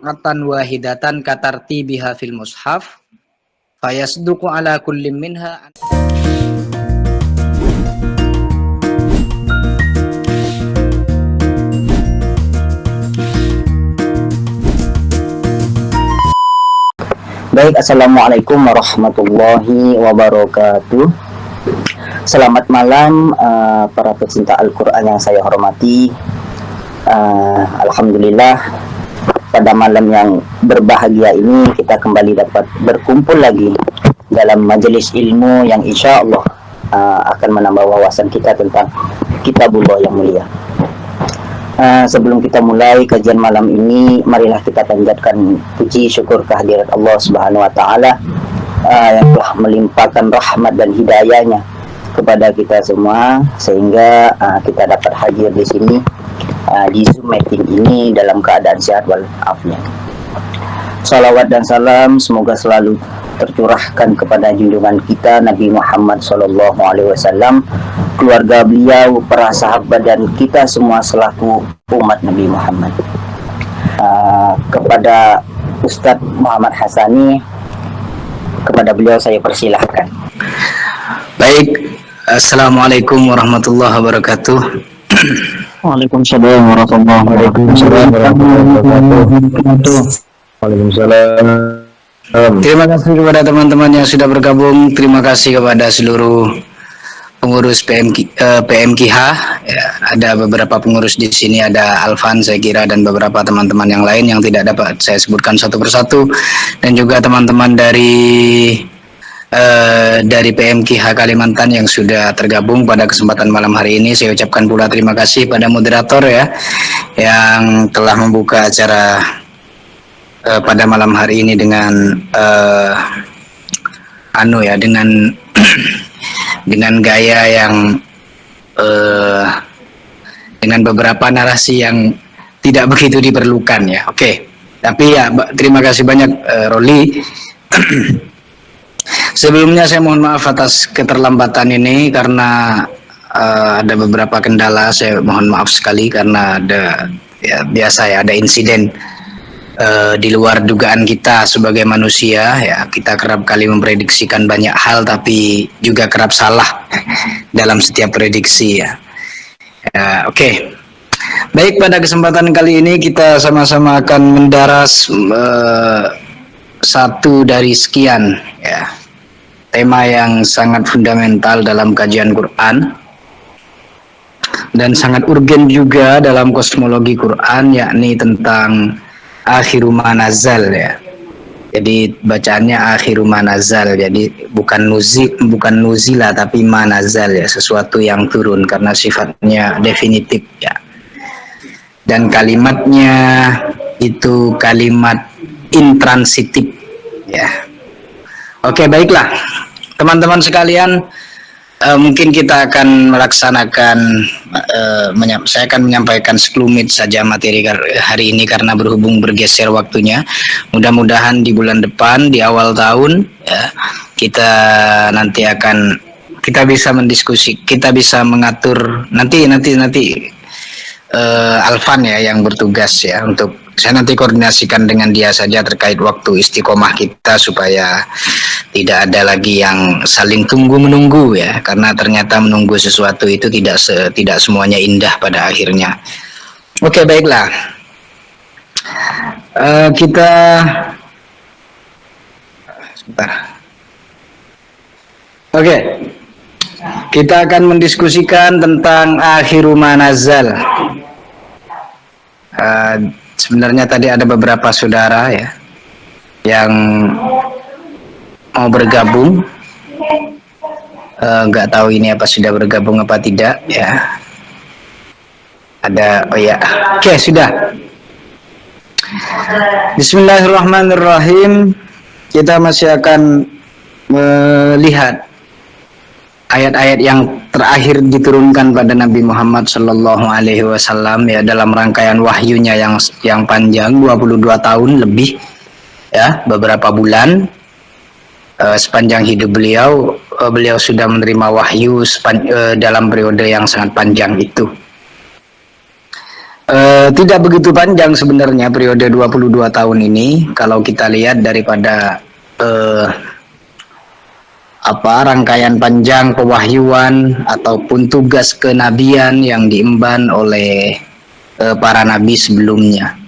qatan wahidatan katartibiha fil mushaf fayasduqu ala kulli minha. Baik, assalamualaikum warahmatullahi wabarakatuh. Selamat malam para pecinta Al-Quran yang saya hormati. Alhamdulillah, pada malam yang berbahagia ini kita kembali dapat berkumpul lagi dalam majelis ilmu yang insya Allah akan menambah wawasan kita tentang kitabullah yang mulia. Sebelum kita mulai kajian malam ini, marilah kita panjatkan puji syukur kehadirat Allah Subhanahu wa taala yang telah melimpahkan rahmat dan hidayahnya kepada kita semua sehingga kita dapat hadir di sini di Zoom meeting ini dalam keadaan sehat walafiat. Salawat dan salam semoga selalu tercurahkan kepada junjungan kita Nabi Muhammad SAW, keluarga beliau, para sahabat dan kita semua selaku umat Nabi Muhammad. Kepada Ustadz Muhammad Hasani, kepada beliau saya persilahkan. Baik, assalamualaikum warahmatullahi wabarakatuh. Waalaikumsalam warahmatullahi wabarakatuh. Waalaikumsalam. Terima kasih kepada teman-teman yang sudah bergabung. Terima kasih kepada seluruh pengurus PMKH. Ya, ada beberapa pengurus di sini, ada Alvan saya kira dan beberapa teman-teman yang lain yang tidak dapat saya sebutkan satu persatu, dan juga teman-teman dari PMKH Kalimantan yang sudah tergabung pada kesempatan malam hari ini. Saya ucapkan pula terima kasih pada moderator ya yang telah membuka acara pada malam hari ini dengan dengan gaya yang dengan beberapa narasi yang tidak begitu diperlukan ya. Oke. Tapi ya terima kasih banyak Roli. Sebelumnya saya mohon maaf atas keterlambatan ini karena ada beberapa kendala. Saya mohon maaf sekali karena ada ya biasa ya ada insiden di luar dugaan kita sebagai manusia ya. Kita kerap kali memprediksikan banyak hal tapi juga kerap salah dalam setiap prediksi ya. Oke. Baik, pada kesempatan kali ini kita sama-sama akan mendaras satu dari sekian ya tema yang sangat fundamental dalam kajian Quran dan sangat urgen juga dalam kosmologi Quran, yakni tentang akhiru manazal ya. Jadi bacaannya akhiru manazal. Jadi bukan nuzila tapi manazal ya, sesuatu yang turun karena sifatnya definitif ya. Dan kalimatnya itu kalimat intransitif ya. Oke, baiklah. Teman-teman sekalian, mungkin kita akan melaksanakan saya akan menyampaikan sekelumit saja materi hari ini karena berhubung bergeser waktunya. Mudah-mudahan di bulan depan, di awal tahun ya, kita bisa mendiskusi, kita bisa mengatur nanti Alvan ya yang bertugas ya, untuk saya nanti koordinasikan dengan dia saja terkait waktu istiqomah kita supaya tidak ada lagi yang saling tunggu-menunggu ya, karena ternyata menunggu sesuatu itu tidak semuanya indah pada akhirnya. Oke, baiklah. Kita akan mendiskusikan tentang akhiru manazal. Sebenarnya tadi ada beberapa saudara ya yang mau bergabung, nggak tahu ini apa sudah bergabung apa tidak ya. Ada, oh ya, oke sudah. Bismillahirrahmanirrahim. Kita masih akan melihat ayat-ayat yang terakhir diturunkan pada Nabi Muhammad Sallallahu Alaihi Wasallam ya, dalam rangkaian wahyunya yang panjang 22 tahun lebih ya, beberapa bulan. Sepanjang hidup beliau sudah menerima wahyu dalam periode yang sangat panjang itu. Tidak begitu panjang sebenarnya periode 22 tahun ini kalau kita lihat daripada eh, rangkaian panjang pewahyuan ataupun tugas kenabian yang diemban oleh para nabi sebelumnya.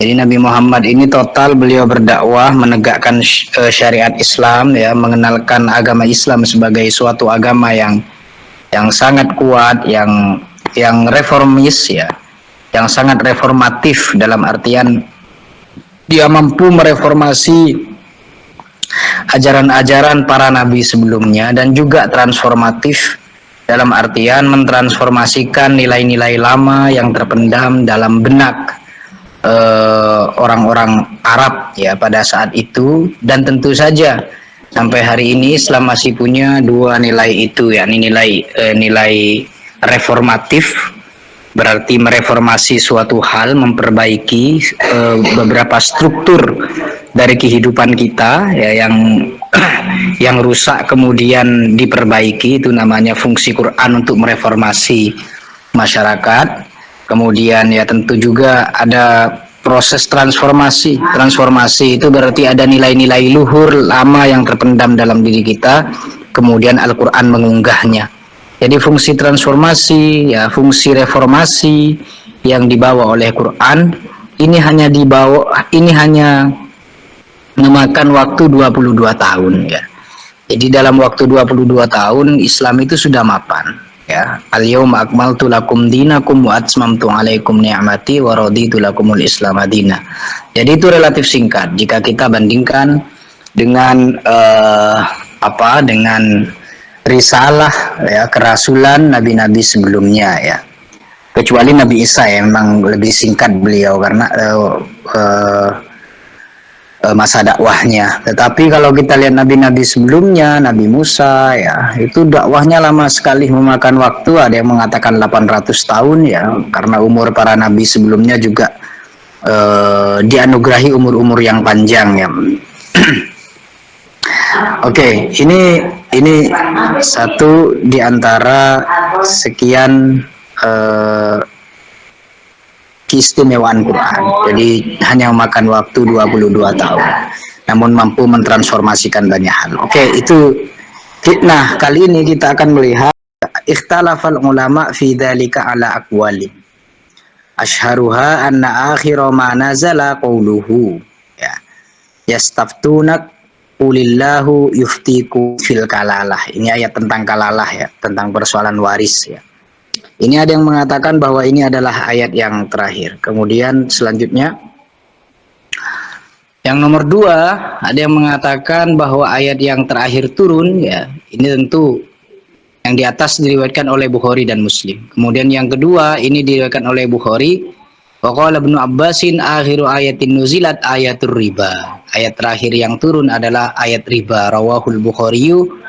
Jadi Nabi Muhammad ini total beliau berdakwah menegakkan syariat Islam, ya, mengenalkan agama Islam sebagai suatu agama yang sangat kuat, yang reformis, ya, yang sangat reformatif dalam artian dia mampu mereformasi ajaran-ajaran para nabi sebelumnya dan juga transformatif dalam artian mentransformasikan nilai-nilai lama yang terpendam dalam benak orang-orang Arab, ya, pada saat itu. Dan tentu saja sampai hari ini Islam masih punya dua nilai itu, yakni nilai reformatif, berarti mereformasi suatu hal, memperbaiki beberapa struktur dari kehidupan kita, ya, yang rusak kemudian diperbaiki, itu namanya fungsi Quran untuk mereformasi masyarakat. Kemudian ya tentu juga ada proses transformasi. Transformasi itu berarti ada nilai-nilai luhur lama yang terpendam dalam diri kita, kemudian Al-Quran mengunggahnya. Jadi fungsi transformasi, ya, fungsi reformasi yang dibawa oleh Quran ini hanya memakan waktu 22 tahun, ya. Jadi dalam waktu 22 tahun Islam itu sudah mapan. Ya, al-yauma akmaltu lakum dinakum wa atmamtu alaikum ni'mati wa raditu lakumul Islam madina. Jadi itu relatif singkat jika kita bandingkan dengan dengan risalah, ya, kerasulan nabi-nabi sebelumnya, ya. Kecuali Nabi Isa, ya, memang lebih singkat beliau karena masa dakwahnya. Tetapi kalau kita lihat nabi-nabi sebelumnya, Nabi Musa, ya, itu dakwahnya lama sekali, memakan waktu, ada yang mengatakan 800 tahun, ya, karena umur para nabi sebelumnya juga dianugerahi umur-umur yang panjang, ya. Oke, ini satu di antara sekian keistimewaan Quran. Jadi hanya memakan waktu 22 tahun, namun mampu mentransformasikan banyak hal. Oke, itu. Nah, kali ini kita akan melihat ikhtalafal ulama fi dzalika ala aqwali. Asyharuha anna akhira ma nazala qawluhu, ya. Yastaftunak qulillahu yuftiku fil kalalah. Ini ayat tentang kalalah, ya, tentang persoalan waris, ya. Ini ada yang mengatakan bahwa ini adalah ayat yang terakhir. Kemudian selanjutnya yang nomor 2, ada yang mengatakan bahwa ayat yang terakhir turun, ya, ini tentu yang di atas diriwayatkan oleh Bukhari dan Muslim. Kemudian yang kedua ini diriwayatkan oleh Bukhari. Wa qala Ibnu Abbasin akhiru ayatin nuzilat ayatur riba. Ayat terakhir yang turun adalah ayat riba. Rawahul Bukhariyu.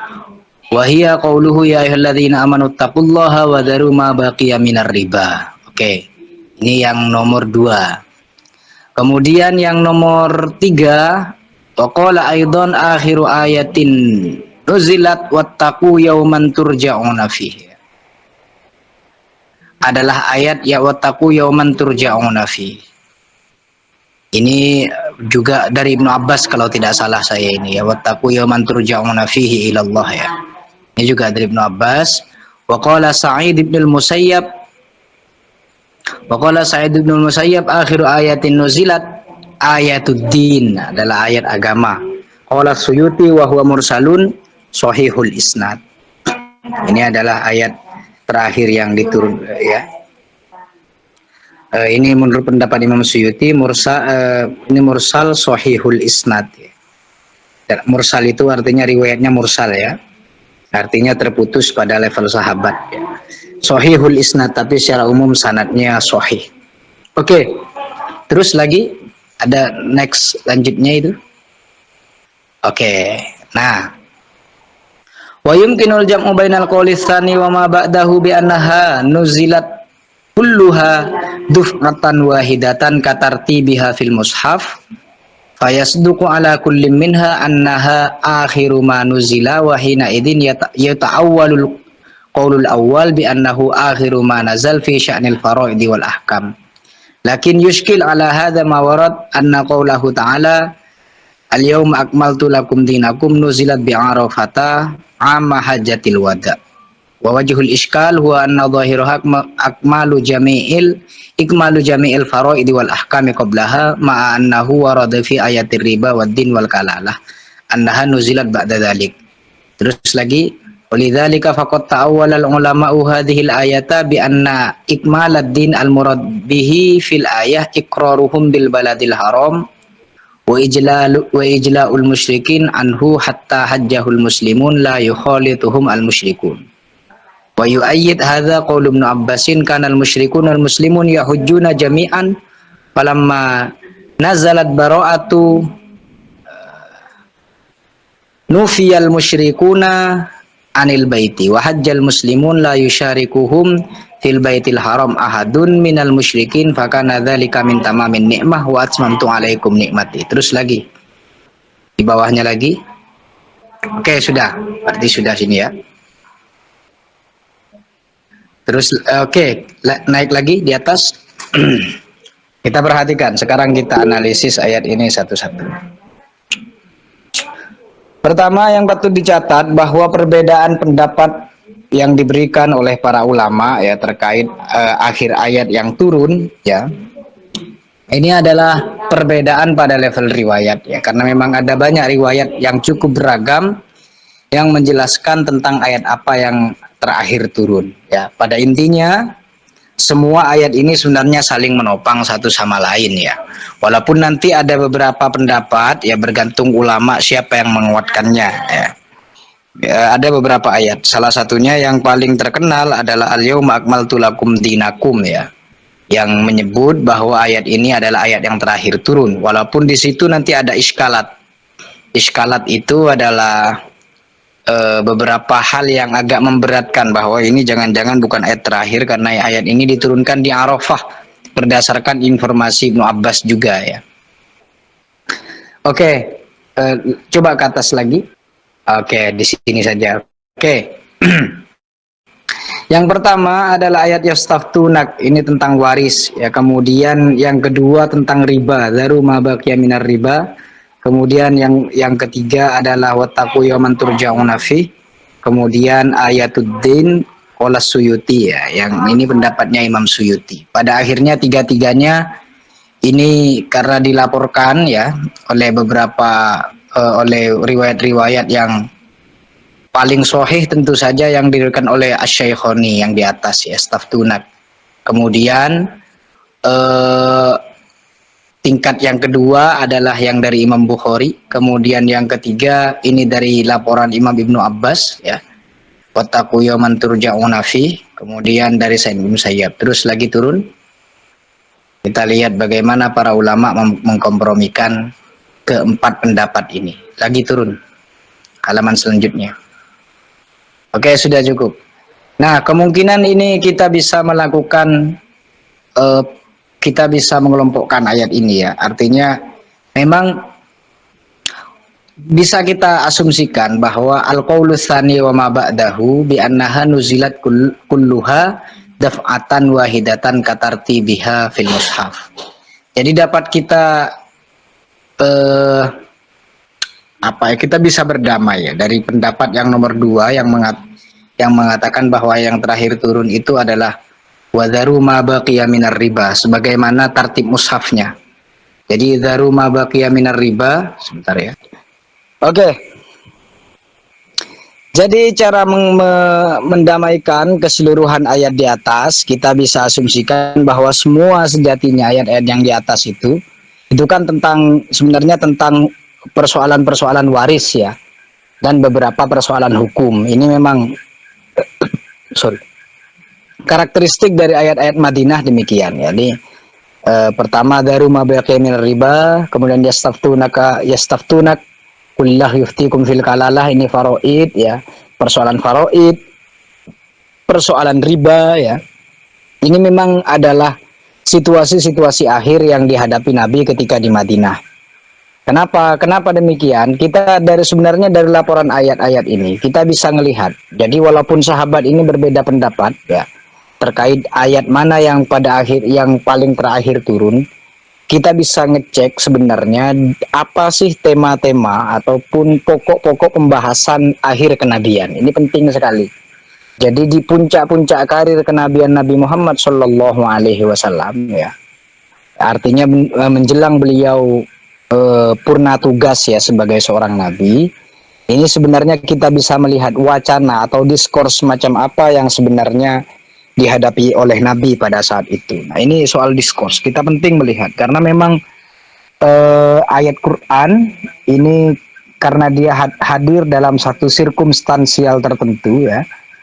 Wahia qauluhu ya ayyuhalladzina amanu taqullaha wa dharu ma baqiya minar riba. Oke. Ini yang nomor 2. Kemudian yang nomor 3, waqala aidan akhiru ayatin nuzilat wattaqu yauman turja'una fihi. Adalah ayat ya wattaqu yauman turja'una fihi. Ini juga dari Ibnu Abbas kalau tidak salah saya ini, ya, wattaqu yauman turja'una fihi ila Allah, ya. Ini juga dari Ibnu Abbas. Wa qala Sa'id bin al-Musayyab akhiru ayatin nuzilat ayatuddin, adalah ayat agama. Qala Suyuti wa huwa mursalun sahihul isnad. Ini adalah ayat terakhir yang diturun, ya. Ini menurut pendapat Imam Suyuti ini mursal sahihul isnad, ya. Dan mursal itu artinya riwayatnya mursal, ya. Artinya terputus pada level sahabat, ya. Sahihul isnad, tapi secara umum sanadnya sahih. Oke. Terus lagi ada next lanjutnya itu. Oke. Nah, wa yumkinul jam'u bainal qawli tsani wa ma ba'dahu bi annaha nuzilat kulluha duf'atan wahidatan katartibiha fil mushaf. Fayasduqu ala kulli minha annaha akhiru ma nuzila wa hina idzin yata'awwalul qaulul awwal bi annahu akhiru ma nazal fi sya'nil faraidi wal ahkam. Lakin yushkil ala hadza ma warad anna qawlahu ta'ala al-yawma akmaltu lakum dinakum nuzilat bi'arafata amma hajjatil wada. Wa wajhul iskal huwa anna dhahiraha ikmalu jami'il faraid wal ahkami qablaha ma'a annahu warada fi ayatir riba wad din wal kalalah annaha nuzilat ba'da dhalik. Terus lagi, walidzalika faqad ta'awwala al-ulama'u hadhil ayata bi anna ikmalad din al-murad bihi fil ayah iqraruhum bil baladil haram wa ijla'ul musyrikin anhu hatta hajjahul muslimun la yukhalituhum al-musyrikun. Wa yu'ayyid hadza qaul Ibnu Abbasin kana al-musyrikun al-muslimun yahujjuna jami'an falamma nazalat bara'atu nufiyal musyrikuna anil baiti wa hajjal muslimun la yusyarikuhum fil baitil haram ahadun minal musyrikin fakana dzalika min tamamin ni'mah wa atmamtu alaikum nikmati. Terus lagi di bawahnya lagi. Oke, sudah. Berarti sudah sini ya. Terus naik lagi di atas. Kita perhatikan, sekarang kita analisis ayat ini satu-satu. Pertama yang patut dicatat bahwa perbedaan pendapat yang diberikan oleh para ulama ya terkait akhir ayat yang turun ya. Ini adalah perbedaan pada level riwayat ya, karena memang ada banyak riwayat yang cukup beragam yang menjelaskan tentang ayat apa yang terakhir turun ya. Pada intinya semua ayat ini sebenarnya saling menopang satu sama lain ya. Walaupun nanti ada beberapa pendapat ya, bergantung ulama siapa yang menguatkannya ya. Ada beberapa ayat. Salah satunya yang paling terkenal adalah al-yauma akmaltu lakum dinakum ya. Yang menyebut bahwa ayat ini adalah ayat yang terakhir turun. Walaupun di situ nanti ada iskalat. Iskalat itu adalah beberapa hal yang agak memberatkan bahwa ini jangan-jangan bukan ayat terakhir karena ayat ini diturunkan di Arafah berdasarkan informasi Ibnu Abbas juga ya. Oke, coba ke atas lagi. Oke, di sini saja. Oke. Yang pertama adalah ayat yastaftunak, ini tentang waris ya. Kemudian yang kedua tentang riba, zaru ma baqiya minar riba. Kemudian yang ketiga adalah wattaqu yawman turja'una fi. Kemudian ayatuddin qala Suyuti ya, yang ini pendapatnya Imam Suyuti. Pada akhirnya tiga-tiganya ini karena dilaporkan ya oleh beberapa oleh riwayat-riwayat yang paling sahih tentu saja yang diriwayatkan oleh Asy-Syaikhoni yang di atas ya, staftunak. Kemudian tingkat yang kedua adalah yang dari Imam Bukhari. Kemudian yang ketiga ini dari laporan Imam Ibnu Abbas ya. Wattaqu yawman turja'una fi. Kemudian dari Sa'id bin Musayyab. Terus lagi turun. Kita lihat bagaimana para ulama mengkompromikan keempat pendapat ini. Lagi turun. Halaman selanjutnya. Oke, sudah cukup. Nah, kemungkinan ini kita bisa melakukan kita bisa mengelompokkan ayat ini ya. Artinya memang bisa kita asumsikan bahwa al-qaulu tsani wa ma ba'dahu bi annaha nuzilat kulluha daf'atan wahidatan katartibiha fil mushaf. Jadi dapat kita kita bisa berdamai ya dari pendapat yang nomor 2 yang mengatakan bahwa yang terakhir turun itu adalah wadharu ma baqiya minar riba sebagaimana tartib mushafnya. Jadi dharu ma baqiya minar riba, sebentar ya. Oke. Jadi cara mendamaikan keseluruhan ayat di atas, kita bisa asumsikan bahwa semua sejatinya ayat-ayat yang di atas itu kan sebenarnya tentang persoalan-persoalan waris ya, dan beberapa persoalan hukum. Ini memang karakteristik dari ayat-ayat Madinah demikian. Jadi pertama daru ma baqiya minar riba, kemudian yastaftunak kullah yuftikum fil kalalah, ini faraid ya, persoalan faraid, persoalan riba ya. Ini memang adalah situasi-situasi akhir yang dihadapi Nabi ketika di Madinah. Kenapa demikian? Kita sebenarnya dari laporan ayat-ayat ini kita bisa melihat. Jadi walaupun sahabat ini berbeda pendapat ya, terkait ayat mana yang pada akhir yang paling terakhir turun, kita bisa ngecek sebenarnya apa sih tema-tema ataupun pokok-pokok pembahasan akhir kenabian. Ini penting sekali. Jadi di puncak-puncak karir kenabian Nabi Muhammad Shallallahu Alaihi Wasallam, ya, artinya menjelang beliau purna tugas ya sebagai seorang nabi, ini sebenarnya kita bisa melihat wacana atau diskurs macam apa yang sebenarnya dihadapi oleh Nabi pada saat itu. Nah, ini soal diskurs kita penting melihat karena memang ayat Quran ini karena dia hadir dalam satu sirkumstansial tertentu ya,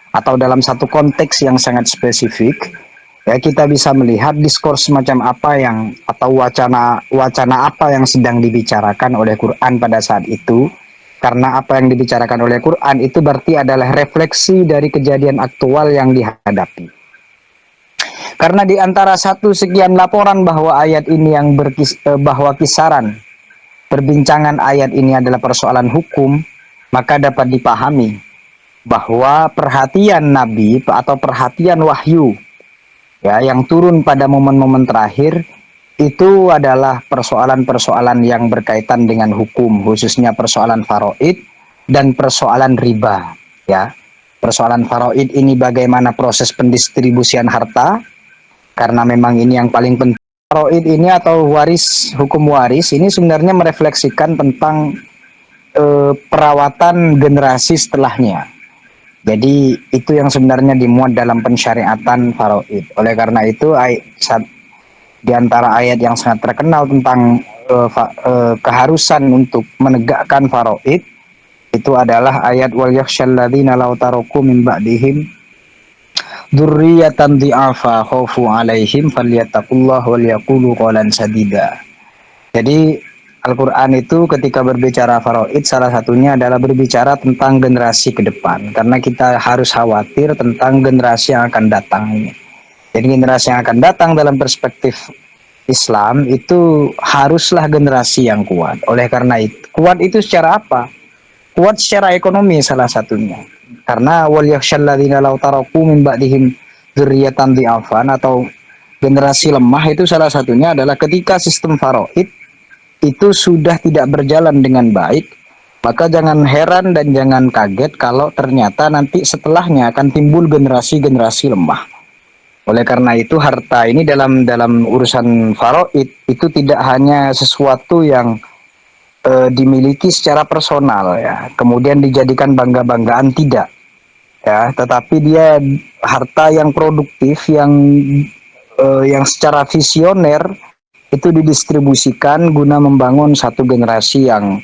atau dalam satu konteks yang sangat spesifik, ya kita bisa melihat diskurs macam apa yang atau wacana apa yang sedang dibicarakan oleh Quran pada saat itu, karena apa yang dibicarakan oleh Quran itu berarti adalah refleksi dari kejadian aktual yang dihadapi. Karena di antara satu sekian laporan bahwa ayat ini bahwa kisaran perbincangan ayat ini adalah persoalan hukum, maka dapat dipahami bahwa perhatian Nabi atau perhatian wahyu ya yang turun pada momen-momen terakhir itu adalah persoalan-persoalan yang berkaitan dengan hukum, khususnya persoalan faraid dan persoalan riba ya. Persoalan faraid ini bagaimana proses pendistribusian harta, karena memang ini yang paling penting. Faraid ini atau waris, hukum waris ini sebenarnya merefleksikan tentang perawatan generasi setelahnya. Jadi itu yang sebenarnya dimuat dalam pensyariatan faraid. Oleh karena itu di antara ayat yang sangat terkenal tentang keharusan untuk menegakkan faraid itu adalah ayat wal yakhshal ladzina law taraku min ba'dihim dzurriyyatan dhi'afa khaufu 'alaihim falyattaqullah wal yaqulu qawlan sadida. Jadi Al-Quran itu ketika berbicara faraid salah satunya adalah berbicara tentang generasi ke depan, karena kita harus khawatir tentang generasi yang akan datang ini. Jadi generasi yang akan datang dalam perspektif Islam itu haruslah generasi yang kuat. Oleh karena itu, kuat itu secara apa? Kuat secara ekonomi salah satunya. Karena wal yakhshal ladzina law taraku min ba'dihim dzurriyyatan dhi'afan atau generasi lemah itu salah satunya adalah ketika sistem faraid itu sudah tidak berjalan dengan baik, maka jangan heran dan jangan kaget kalau ternyata nanti setelahnya akan timbul generasi-generasi lemah. Oleh karena itu harta ini dalam urusan faraid itu tidak hanya sesuatu yang dimiliki secara personal ya, kemudian dijadikan bangga-banggaan, tidak ya, tetapi dia harta yang produktif yang secara visioner itu didistribusikan guna membangun satu generasi yang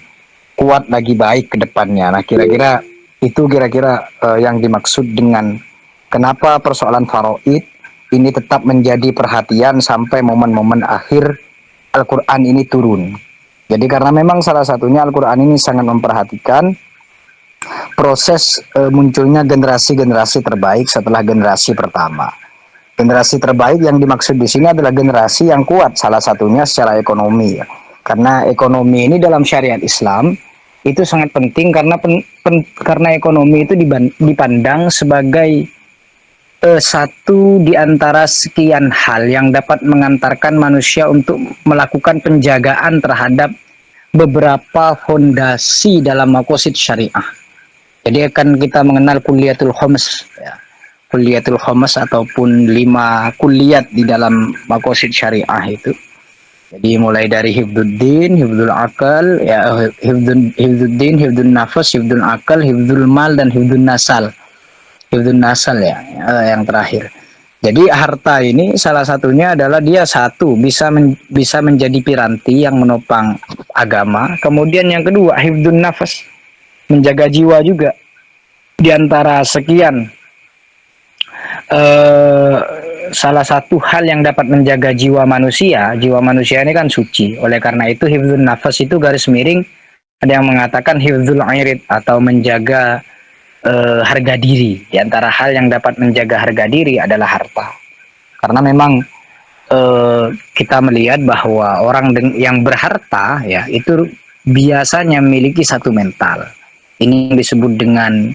kuat lagi baik ke depannya. Nah, kira-kira itu yang dimaksud dengan kenapa persoalan faraid ini tetap menjadi perhatian sampai momen-momen akhir Al-Quran ini turun. Jadi karena memang salah satunya Al-Quran ini sangat memperhatikan proses munculnya generasi-generasi terbaik setelah generasi pertama. Generasi terbaik yang dimaksud di sini adalah generasi yang kuat, salah satunya secara ekonomi. Ya. Karena ekonomi ini dalam syariat Islam itu sangat penting karena ekonomi itu dipandang sebagai satu di antara sekian hal yang dapat mengantarkan manusia untuk melakukan penjagaan terhadap beberapa fondasi dalam maqasid syariah. Jadi akan kita mengenal kuliatul khams ya. Kuliatul khams ataupun 5 kuliat di dalam maqasid syariah itu. Jadi mulai dari hifdzuddin, hifdzul akal, ya hifdzuddin, hifdzun nafas, hifdzul akal, hifdzul mal dan hifdzun nasal. Hifdzun nasal ya, yang terakhir. Jadi harta ini salah satunya adalah dia satu bisa menjadi piranti yang menopang agama. Kemudian yang kedua hifdzun nafas, menjaga jiwa juga. Di antara sekian salah satu hal yang dapat menjaga jiwa manusia ini kan suci. Oleh karena itu hifdzun nafas itu garis miring ada yang mengatakan hifdzul irid atau menjaga harga diri. Di antara hal yang dapat menjaga harga diri adalah harta. Karena memang kita melihat bahwa orang yang berharta ya itu biasanya memiliki satu mental. Ini yang disebut dengan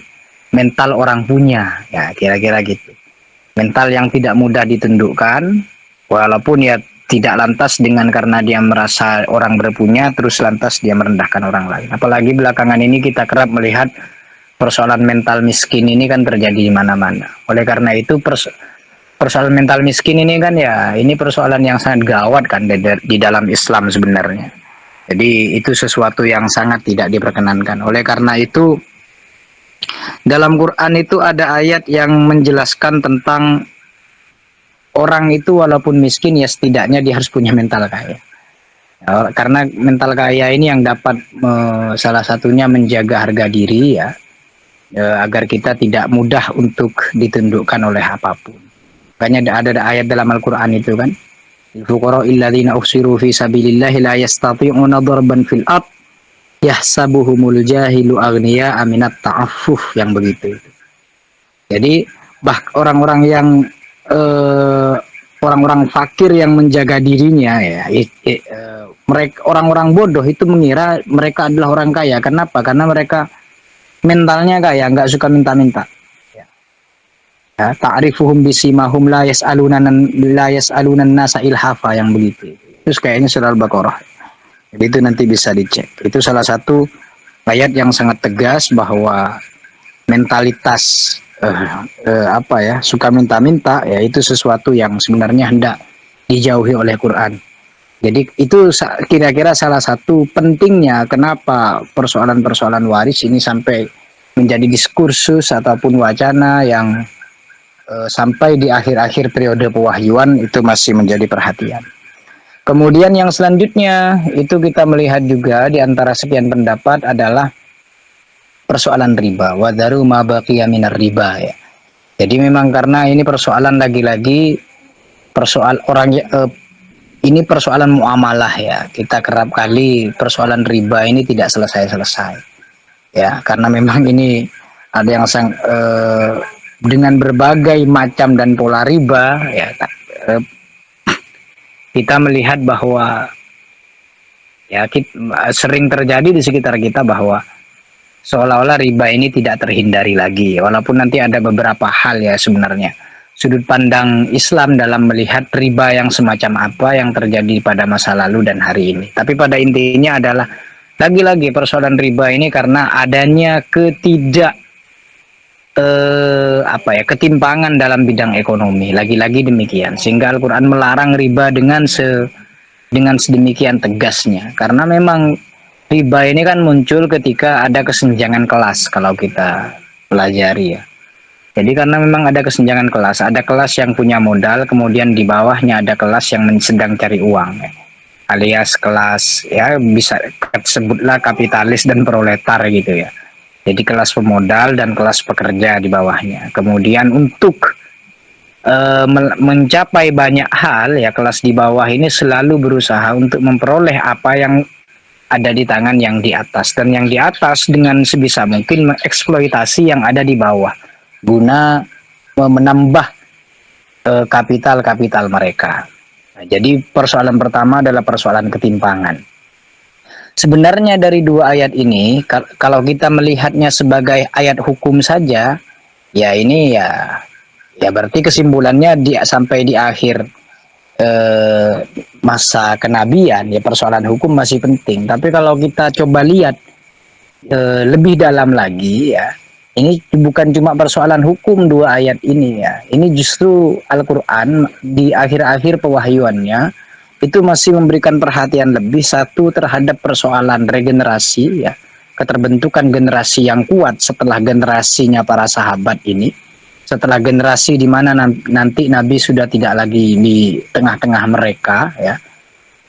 mental orang punya ya, kira-kira gitu. mental yang tidak mudah ditundukkan, walaupun ya tidak lantas dengan karena dia merasa orang berpunya terus lantas dia merendahkan orang lain. Apalagi belakangan ini kita kerap melihat persoalan mental miskin ini kan terjadi di mana-mana. Oleh karena itu persoalan mental miskin ini kan ya ini persoalan yang sangat gawat kan di dalam Islam sebenarnya. Jadi itu sesuatu yang sangat tidak diperkenankan. Oleh karena itu dalam Quran itu ada ayat yang menjelaskan tentang orang itu walaupun miskin ya setidaknya dia harus punya mental kaya. Karena mental kaya ini yang dapat salah satunya menjaga harga diri ya, agar kita tidak mudah untuk ditundukkan oleh apapun. Makanya ada ayat dalam Al-Quran itu kan, fuqara'il ladzina uhsiru fi sabilillahi la yastati'una darban fil ard yahsabuhumul jahilu aghniya'a minat ta'affuf, yang begitu. Jadi orang-orang yang orang-orang fakir yang menjaga dirinya ya, mereka orang-orang bodoh itu mengira mereka adalah orang kaya. Kenapa? Karena mereka mentalnya kaya, nggak suka minta-minta. Ya, ta'rifuhum bisimahum la yas'alunan nasa ilhafa, yang begitu. Terus kayaknya surah Al-Baqarah. Jadi itu nanti bisa dicek. Itu salah satu ayat yang sangat tegas bahwa mentalitas suka minta-minta ya itu sesuatu yang sebenarnya hendak dijauhi oleh Quran. Jadi itu kira-kira salah satu pentingnya kenapa persoalan-persoalan waris ini sampai menjadi diskursus ataupun wacana yang sampai di akhir-akhir periode pewahyuan itu masih menjadi perhatian. Kemudian yang selanjutnya itu kita melihat juga di antara sekian pendapat adalah persoalan riba, wadharu ma baqiya minar riba ya. Jadi memang karena ini persoalan lagi-lagi ini persoalan muamalah ya. Kita kerap kali persoalan riba ini tidak selesai-selesai. Ya, karena memang ini ada yang dengan berbagai macam dan pola riba ya. Kita melihat bahwa ya sering terjadi di sekitar kita bahwa seolah-olah riba ini tidak terhindari lagi, walaupun nanti ada beberapa hal ya sebenarnya sudut pandang Islam dalam melihat riba yang semacam apa yang terjadi pada masa lalu dan hari ini. Tapi pada intinya adalah lagi-lagi persoalan riba ini karena adanya ketimpangan dalam bidang ekonomi, lagi-lagi demikian, sehingga Al-Quran melarang riba dengan sedemikian tegasnya, karena memang riba ini kan muncul ketika ada kesenjangan kelas kalau kita pelajari ya. Jadi karena memang ada kesenjangan kelas, ada kelas yang punya modal, kemudian di bawahnya ada kelas yang sedang cari uang ya. Alias kelas ya bisa sebutlah kapitalis dan proletar gitu ya. Jadi kelas pemodal dan kelas pekerja di bawahnya. Kemudian untuk mencapai banyak hal ya, kelas di bawah ini selalu berusaha untuk memperoleh apa yang ada di tangan yang di atas, dan yang di atas dengan sebisa mungkin mengeksploitasi yang ada di bawah guna menambah kapital mereka. Nah, jadi persoalan pertama adalah persoalan ketimpangan. Sebenarnya dari dua ayat ini, kalau kita melihatnya sebagai ayat hukum saja, ya ini ya berarti kesimpulannya sampai di akhir masa kenabian ya persoalan hukum masih penting. Tapi kalau kita coba lihat lebih dalam lagi ya, ini bukan cuma persoalan hukum dua ayat ini ya. Ini justru Al-Quran di akhir-akhir pewahyuannya itu masih memberikan perhatian lebih satu terhadap persoalan regenerasi ya, keterbentukan generasi yang kuat setelah generasinya para sahabat ini, setelah generasi di mana nanti Nabi sudah tidak lagi di tengah-tengah mereka ya,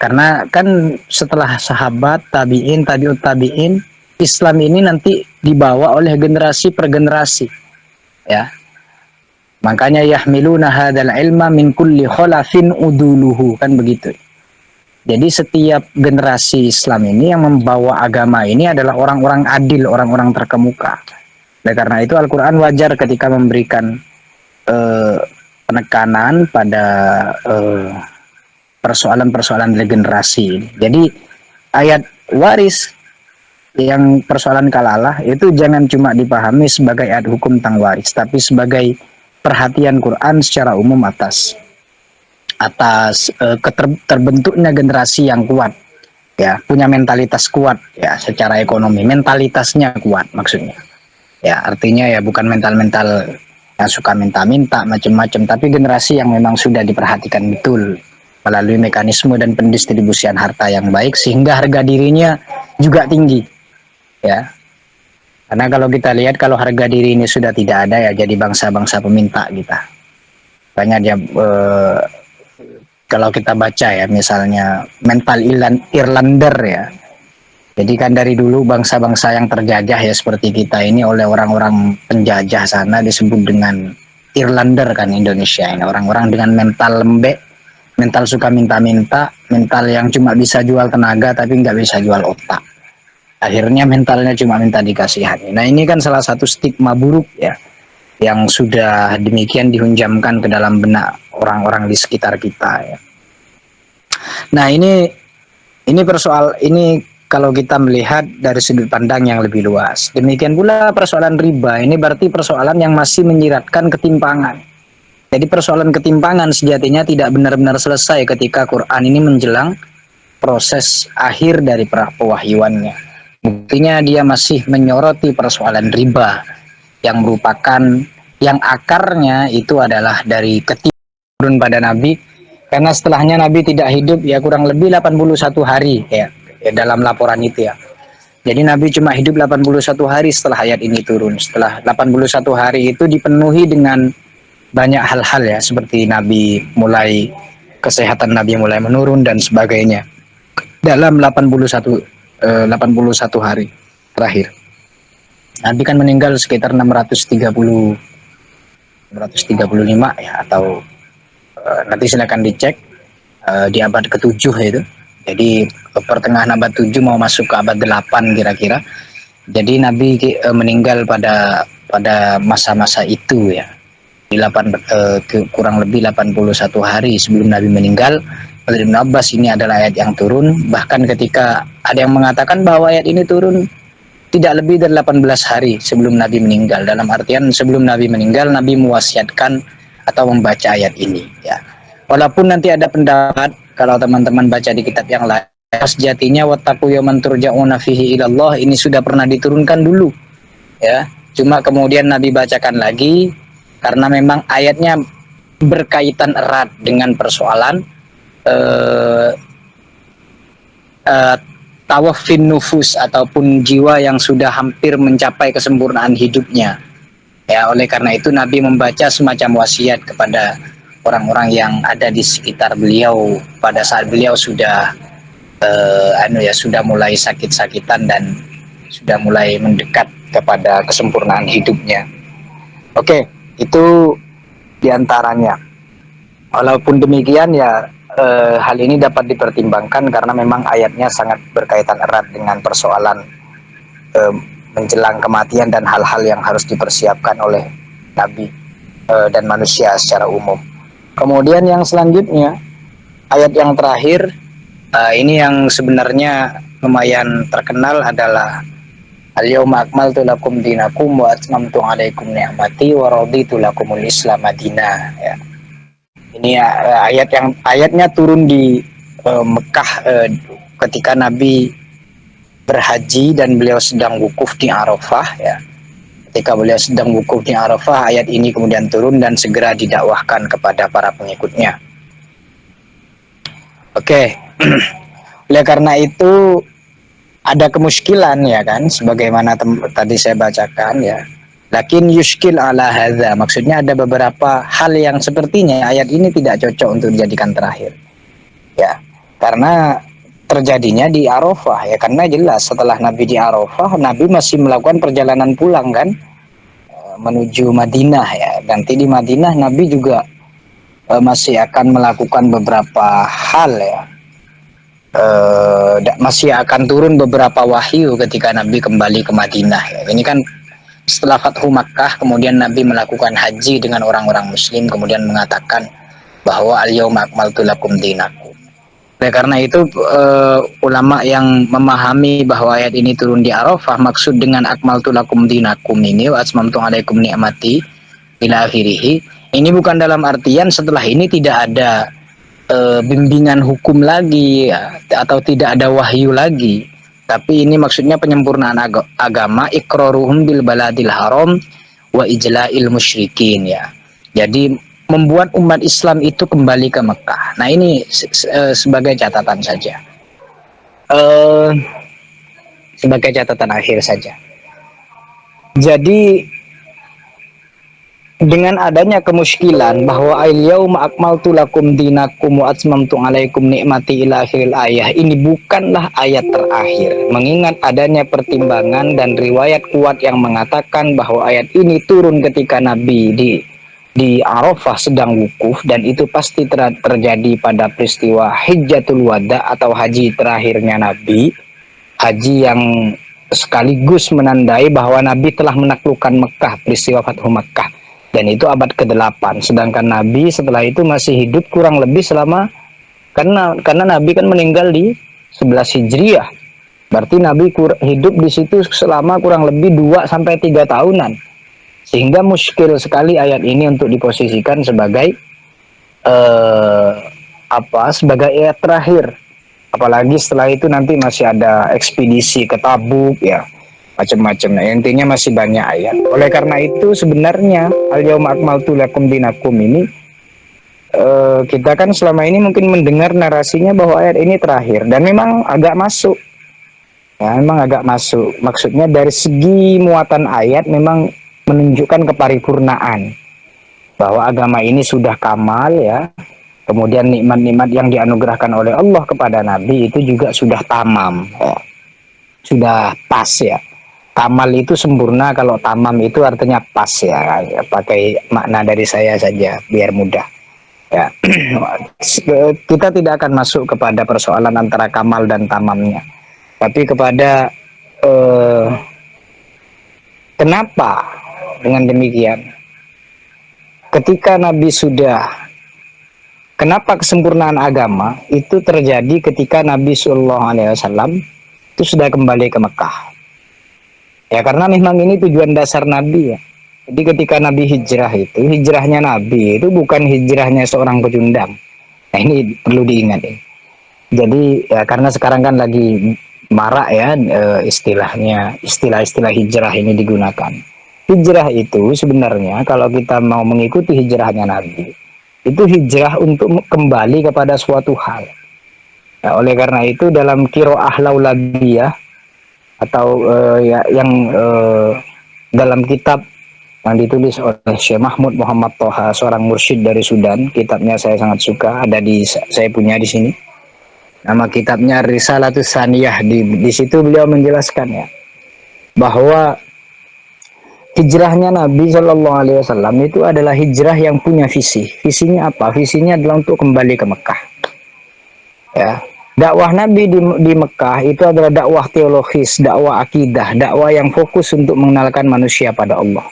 karena kan setelah sahabat, tabiin, tabiut tabiin, Islam ini nanti dibawa oleh generasi per generasi ya. Makanya yahmiluna hadzal ilma min kulli khalafin uduluhu, kan begitu. Jadi setiap generasi Islam ini yang membawa agama ini adalah orang-orang adil, orang-orang terkemuka. Oleh karena itu Al-Quran wajar ketika memberikan penekanan pada persoalan-persoalan regenerasi ini. Jadi ayat waris yang persoalan kalalah itu jangan cuma dipahami sebagai ayat hukum tentang waris, tapi sebagai perhatian Quran secara umum atas terbentuknya generasi yang kuat, ya, punya mentalitas kuat, ya, secara ekonomi, mentalitasnya kuat maksudnya, ya, artinya ya bukan mental-mental yang suka minta-minta macam-macam, tapi generasi yang memang sudah diperhatikan betul melalui mekanisme dan pendistribusian harta yang baik sehingga harga dirinya juga tinggi, ya. Karena kalau kita lihat, kalau harga diri ini sudah tidak ada, ya jadi bangsa-bangsa peminta kita. Banyak dia kalau kita baca ya, misalnya mental Irlander, ya. Jadi kan dari dulu bangsa-bangsa yang terjajah ya seperti kita ini oleh orang-orang penjajah sana disebut dengan Irlander kan, Indonesia ini. Orang-orang dengan mental lembek, mental suka minta-minta, mental yang cuma bisa jual tenaga tapi nggak bisa jual otak. Akhirnya mentalnya cuma minta dikasihani. Nah ini kan salah satu stigma buruk ya, yang sudah demikian dihunjamkan ke dalam benak orang-orang di sekitar kita ya. Nah ini kalau kita melihat dari sudut pandang yang lebih luas. Demikian pula persoalan riba, ini berarti persoalan yang masih menyiratkan ketimpangan. Jadi persoalan ketimpangan sejatinya tidak benar-benar selesai ketika Quran ini menjelang proses akhir dari pewahyuannya. Buktinya dia masih menyoroti persoalan riba yang merupakan, yang akarnya itu adalah dari ketimpangan pada Nabi, karena setelahnya Nabi tidak hidup ya kurang lebih 81 hari ya dalam laporan itu ya. Jadi Nabi cuma hidup 81 hari setelah ayat ini turun. Setelah 81 hari itu dipenuhi dengan banyak hal-hal ya, seperti kesehatan Nabi mulai menurun dan sebagainya. Dalam 81 hari terakhir. Nabi kan meninggal sekitar 635 ya, atau nanti silakan dicek di abad ke-7 itu. Jadi pertengahan abad 7 mau masuk ke abad 8 kira-kira. Jadi Nabi meninggal pada masa-masa itu ya. Di kurang lebih 81 hari sebelum Nabi meninggal. Menurut Ibn Abbas ini adalah ayat yang turun. Bahkan ketika ada yang mengatakan bahwa ayat ini turun tidak lebih dari 18 hari sebelum Nabi meninggal. Dalam artian sebelum Nabi meninggal, Nabi mewasiatkan atau membaca ayat ini ya. Walaupun nanti ada pendapat, kalau teman-teman baca di kitab yang lain, sejatinya wattaqu yawman turja'una fihi ilallah ini sudah pernah diturunkan dulu ya. Cuma kemudian Nabi bacakan lagi karena memang ayatnya berkaitan erat dengan persoalan tawafin nufus ataupun jiwa yang sudah hampir mencapai kesempurnaan hidupnya. Ya, oleh karena itu Nabi membaca semacam wasiat kepada orang-orang yang ada di sekitar beliau pada saat beliau sudah sudah mulai sakit-sakitan dan sudah mulai mendekat kepada kesempurnaan hidupnya. Oke, itu diantaranya. Walaupun demikian ya, hal ini dapat dipertimbangkan karena memang ayatnya sangat berkaitan erat dengan persoalan menjelang kematian dan hal-hal yang harus dipersiapkan oleh Nabi dan manusia secara umum. Kemudian yang selanjutnya, ayat yang terakhir, ini yang sebenarnya lumayan terkenal adalah Al-yawma akmaltu lakum dinakum wa atmamtu alaikum ni'mati wa raditu lakumul Islam madina ya. Ini ayatnya turun di Mekah ketika Nabi berhaji dan beliau sedang wukuf di Arafah ya. Ketika beliau sedang wukuf di Arafah, ayat ini kemudian turun dan segera didakwahkan kepada para pengikutnya. Oke. Oleh karena itu ada kemuskilan ya kan, sebagaimana tadi saya bacakan ya. Lakin yuskil ala hadza, maksudnya ada beberapa hal yang sepertinya ayat ini tidak cocok untuk dijadikan terakhir. Ya, karena terjadinya di Arafah ya, karena jelas setelah Nabi di Arafah, Nabi masih melakukan perjalanan pulang kan menuju Madinah ya. Nanti di Madinah Nabi juga masih akan melakukan beberapa hal ya. Masih akan turun beberapa wahyu ketika Nabi kembali ke Madinah ya. Ini kan setelah Fathu Makkah, kemudian Nabi melakukan haji dengan orang-orang muslim, kemudian mengatakan bahwa al-yawma akmaltu lakum dinakum. Oleh karena itu ulama yang memahami bahwa ayat ini turun di Arafah, maksud dengan akmaltu lakum dinakum ini wa atmamtu alaikum ni'mati, ila akhirih. Ini bukan dalam artian setelah ini tidak ada bimbingan hukum lagi ya, atau tidak ada wahyu lagi. Tapi ini maksudnya penyempurnaan agama, iqraruhum bil baladil haram wa ijla'il musyrikin ya. Jadi membuat umat Islam itu kembali ke Mekah. Nah ini sebagai catatan saja. Sebagai catatan akhir saja. Jadi dengan adanya kemuskilan bahwa al-yauma akmaltu lakum dinakum wa atmamtu alaikum nikmati ila akhiril ayah, ini bukanlah ayat terakhir, mengingat adanya pertimbangan dan riwayat kuat yang mengatakan bahwa ayat ini turun ketika Nabi di Arafah sedang wukuf, dan itu pasti terjadi pada peristiwa Hijjatul Wada atau haji terakhirnya Nabi, haji yang sekaligus menandai bahwa Nabi telah menaklukkan Mekah, peristiwa Fathu Mekah. Dan itu abad ke-8, sedangkan Nabi setelah itu masih hidup kurang lebih selama, karena Nabi kan meninggal di 11 Hijriah. Berarti Nabi hidup di situ selama kurang lebih 2-3 tahunan. Sehingga muskil sekali ayat ini untuk diposisikan sebagai sebagai ayat terakhir. Apalagi setelah itu nanti masih ada ekspedisi ke Tabuk ya, macam-macam. Nah, intinya masih banyak ayat. Oleh karena itu sebenarnya al-yauma akmaltu lakum dinakum ini, kita kan selama ini mungkin mendengar narasinya bahwa ayat ini terakhir, dan memang agak masuk. Ya, memang agak masuk. Maksudnya dari segi muatan ayat memang menunjukkan keparipurnaan bahwa agama ini sudah kamal ya. Kemudian nikmat-nikmat yang dianugerahkan oleh Allah kepada Nabi itu juga sudah tamam ya. Sudah pas ya. Kamal itu sempurna, kalau tamam itu artinya pas ya. Pakai makna dari saya saja biar mudah ya. Kita tidak akan masuk kepada persoalan antara kamal dan tamamnya, tapi kepada kenapa dengan demikian ketika Nabi sudah, kenapa kesempurnaan agama itu terjadi ketika Nabi SAW itu sudah kembali ke Mekah. Ya karena memang ini tujuan dasar Nabi ya. Jadi ketika Nabi hijrah itu, hijrahnya Nabi itu bukan hijrahnya seorang pecundang. Nah ini perlu diingat ya. Jadi ya karena sekarang kan lagi marak ya istilah-istilah hijrah ini digunakan. Hijrah itu sebenarnya kalau kita mau mengikuti hijrahnya Nabi, itu hijrah untuk kembali kepada suatu hal. Ya, oleh karena itu dalam qiraah laulabiyah atau dalam kitab yang ditulis oleh Syekh Mahmud Muhammad Toha, seorang mursyid dari Sudan, kitabnya saya sangat suka, ada saya punya di sini. Nama kitabnya Risalatus Saniyah. Di situ beliau menjelaskan ya bahwa hijrahnya Nabi Shallallahu Alaihi Wasallam itu adalah hijrah yang punya visi. Visinya apa? Visinya adalah untuk kembali ke Mekah. Ya. Dakwah Nabi di Mekah itu adalah dakwah teologis, dakwah akidah, dakwah yang fokus untuk mengenalkan manusia pada Allah.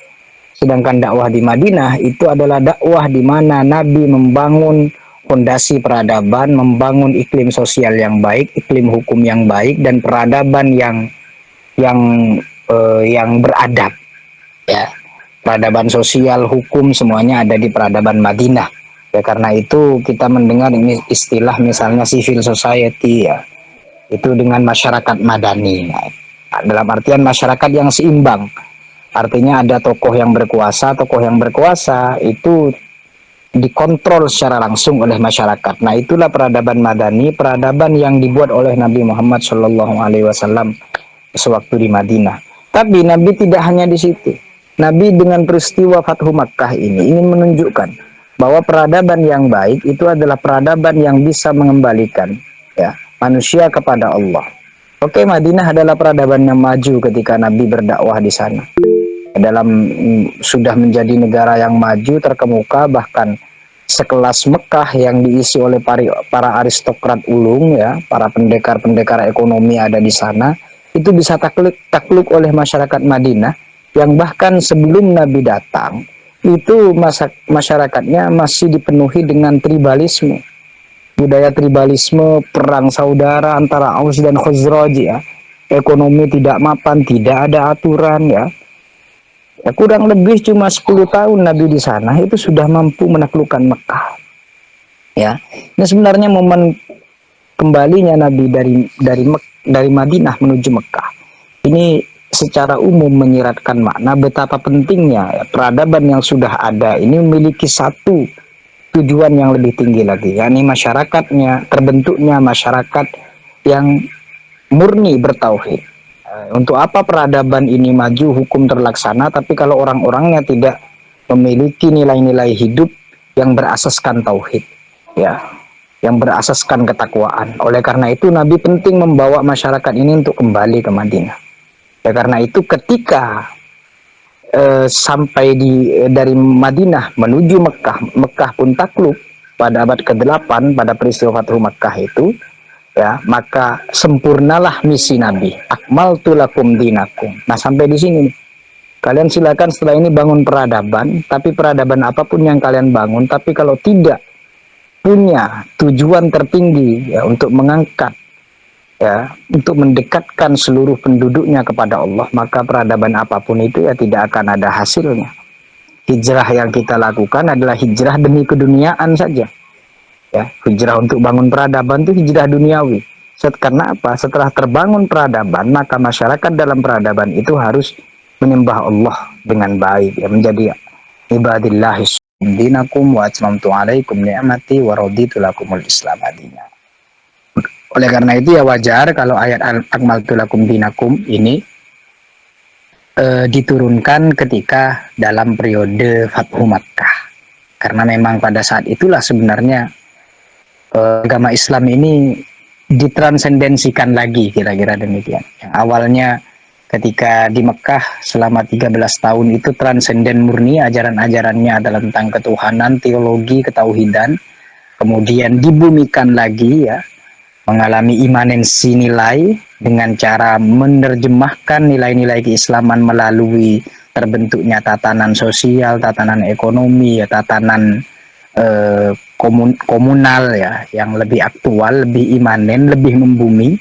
Sedangkan dakwah di Madinah itu adalah dakwah di mana Nabi membangun fondasi peradaban, membangun iklim sosial yang baik, iklim hukum yang baik, dan peradaban yang beradab. Ya, peradaban sosial, hukum semuanya ada di peradaban Madinah. Ya karena itu kita mendengar ini istilah misalnya civil society ya, itu dengan masyarakat madani. Nah, dalam artian masyarakat yang seimbang. Artinya ada tokoh yang berkuasa itu dikontrol secara langsung oleh masyarakat. Nah itulah peradaban madani, peradaban yang dibuat oleh Nabi Muhammad SAW sewaktu di Madinah. Tapi Nabi tidak hanya di situ. Nabi dengan peristiwa Fathu Makkah ini ingin menunjukkan bahwa peradaban yang baik itu adalah peradaban yang bisa mengembalikan ya manusia kepada Allah. Oke, Madinah adalah peradaban yang maju ketika Nabi berdakwah di sana. Sudah menjadi negara yang maju, terkemuka, bahkan sekelas Mekah yang diisi oleh para aristokrat ulung ya, para pendekar-pendekar ekonomi ada di sana, itu bisa takluk oleh masyarakat Madinah yang bahkan sebelum Nabi datang itu masyarakatnya masih dipenuhi dengan tribalisme, budaya tribalisme, perang saudara antara Aus dan Khazraj ya, ekonomi tidak mapan, tidak ada aturan ya, Ya, kurang lebih cuma 10 tahun Nabi di sana itu sudah mampu menaklukkan Mekah. Ya, ini sebenarnya momen kembalinya Nabi dari Madinah menuju Mekah. Ini secara umum menyiratkan makna betapa pentingnya ya, peradaban yang sudah ada ini memiliki satu tujuan yang lebih tinggi lagi, yakni masyarakatnya terbentuknya masyarakat yang murni bertauhid. Untuk apa peradaban ini maju, hukum terlaksana, tapi kalau orang-orangnya tidak memiliki nilai-nilai hidup yang berasaskan tauhid, ya, yang berasaskan ketakwaan. Oleh karena itu Nabi penting membawa masyarakat ini untuk kembali ke Madinah. Ya, karena itu ketika sampai dari Madinah menuju Mekah, Mekah pun takluk pada abad ke-8 pada peristiwa Fathu Mekah itu, ya, maka sempurnalah misi Nabi. Akmaltu lakum dinakum. Nah, sampai di sini nih. Kalian silakan setelah ini bangun peradaban, tapi peradaban apapun yang kalian bangun, tapi kalau tidak punya tujuan tertinggi ya untuk mengangkat, ya, untuk mendekatkan seluruh penduduknya kepada Allah, maka peradaban apapun itu ya tidak akan ada hasilnya. Hijrah yang kita lakukan adalah hijrah demi keduniaan saja. Ya, hijrah untuk bangun peradaban itu hijrah duniawi. Karena apa? Setelah terbangun peradaban, maka masyarakat dalam peradaban itu harus menyembah Allah dengan baik, ya, menjadi ibadillahis dinakum wa atmamtu alaikum ni'mati wa raditu lakumul islam adina. Oleh karena itu ya wajar kalau ayat akmaltu lakum dinakum ini diturunkan ketika dalam periode Fathu Makkah. Karena memang pada saat itulah sebenarnya agama Islam ini ditransendensikan lagi, kira-kira demikian. Yang awalnya ketika di Mekah selama 13 tahun itu transenden murni, ajaran-ajarannya adalah tentang ketuhanan, teologi, ketauhidan. Kemudian dibumikan lagi, ya, mengalami imanensi nilai dengan cara menerjemahkan nilai-nilai keislaman melalui terbentuknya tatanan sosial, tatanan ekonomi, ya, tatanan komunal, ya, yang lebih aktual, lebih imanen, lebih membumi,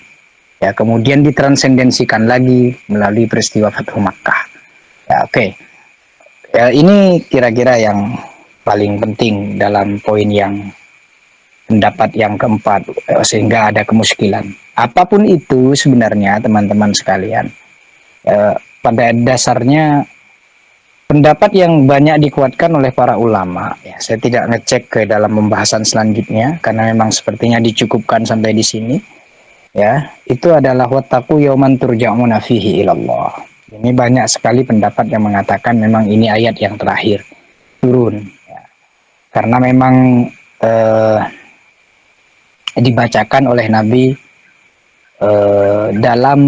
ya, kemudian ditransendensikan lagi melalui peristiwa Fathu Makkah. Ya, oke. Ya, ini kira-kira yang paling penting dalam poin yang pendapat yang keempat, sehingga ada kemuskilan. Apapun itu sebenarnya teman-teman sekalian, pada dasarnya pendapat yang banyak dikuatkan oleh para ulama, ya, saya tidak ngecek ke dalam pembahasan selanjutnya karena memang sepertinya dicukupkan sampai di sini. Ya, itu adalah wattaqu yauman turja'una fihi ilallah. Ini banyak sekali pendapat yang mengatakan memang ini ayat yang terakhir turun. Ya. Karena memang dibacakan oleh Nabi dalam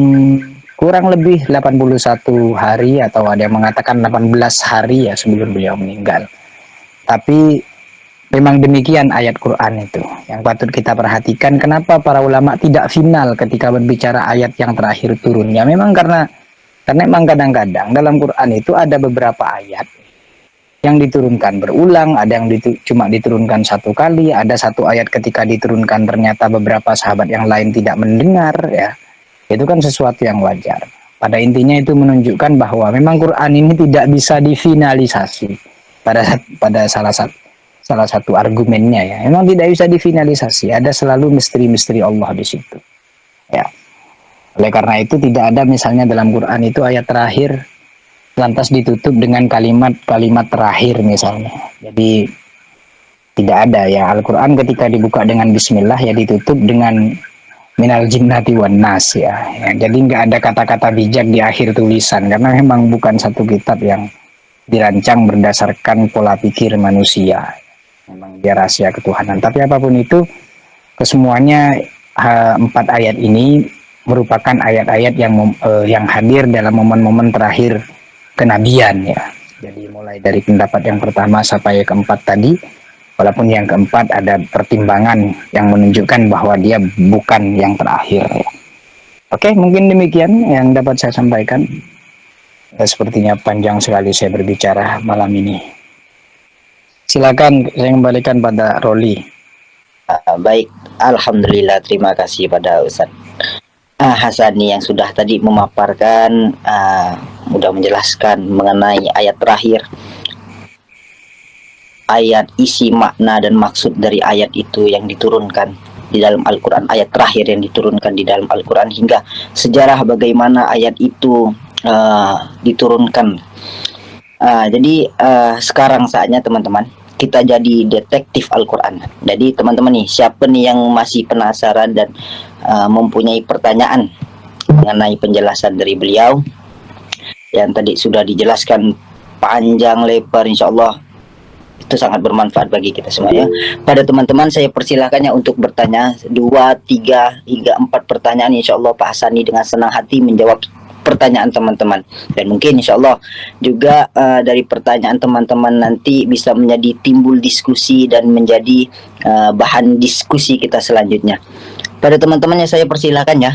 kurang lebih 81 hari atau ada yang mengatakan 18 hari ya sebelum beliau meninggal. Tapi memang demikian ayat Quran itu. Yang patut kita perhatikan kenapa para ulama tidak final ketika berbicara ayat yang terakhir turun. Ya memang karena memang kadang-kadang dalam Quran itu ada beberapa ayat yang diturunkan berulang, ada yang cuma diturunkan satu kali, ada satu ayat ketika diturunkan ternyata beberapa sahabat yang lain tidak mendengar, ya. Itu kan sesuatu yang wajar. Pada intinya itu menunjukkan bahwa memang Quran ini tidak bisa difinalisasi pada salah satu argumennya, ya. Memang tidak bisa difinalisasi. Ada selalu misteri-misteri Allah di situ. Ya. Oleh karena itu tidak ada misalnya dalam Quran itu ayat terakhir lantas ditutup dengan kalimat-kalimat terakhir misalnya. Jadi tidak ada, ya. Al-Quran ketika dibuka dengan bismillah ya ditutup dengan minal jinnati wan nas, ya. Jadi nggak ada kata-kata bijak di akhir tulisan karena memang bukan satu kitab yang dirancang berdasarkan pola pikir manusia. Memang dia rahasia ketuhanan. Tapi apapun itu, kesemuanya 4 ayat ini merupakan ayat-ayat yang hadir dalam momen-momen terakhir kenabian, ya. Jadi mulai dari pendapat yang pertama sampai keempat tadi, walaupun yang keempat ada pertimbangan yang menunjukkan bahwa dia bukan yang terakhir. Oke, mungkin demikian yang dapat saya sampaikan. Sepertinya panjang sekali saya berbicara malam ini. Silakan saya kembalikan pada Roli. Baik, alhamdulillah, terima kasih pada Ustaz Hasani yang sudah tadi memaparkan sudah menjelaskan mengenai ayat terakhir, ayat isi makna dan maksud dari ayat itu yang diturunkan di dalam Al-Quran, ayat terakhir yang diturunkan di dalam Al-Quran, hingga sejarah bagaimana ayat itu diturunkan. Jadi sekarang saatnya teman-teman kita jadi detektif Al-Quran. Jadi teman-teman nih, siapa nih yang masih penasaran dan mempunyai pertanyaan mengenai penjelasan dari beliau yang tadi sudah dijelaskan panjang lebar, insya Allah itu sangat bermanfaat bagi kita semuanya. Pada teman-teman saya persilakannya untuk bertanya 2, 3 hingga 4 pertanyaan, insya Allah Pak Hasani dengan senang hati menjawab pertanyaan teman-teman, dan mungkin insya Allah juga dari pertanyaan teman-teman nanti bisa menjadi timbul diskusi dan menjadi bahan diskusi kita selanjutnya. Pada teman-temannya saya persilakan ya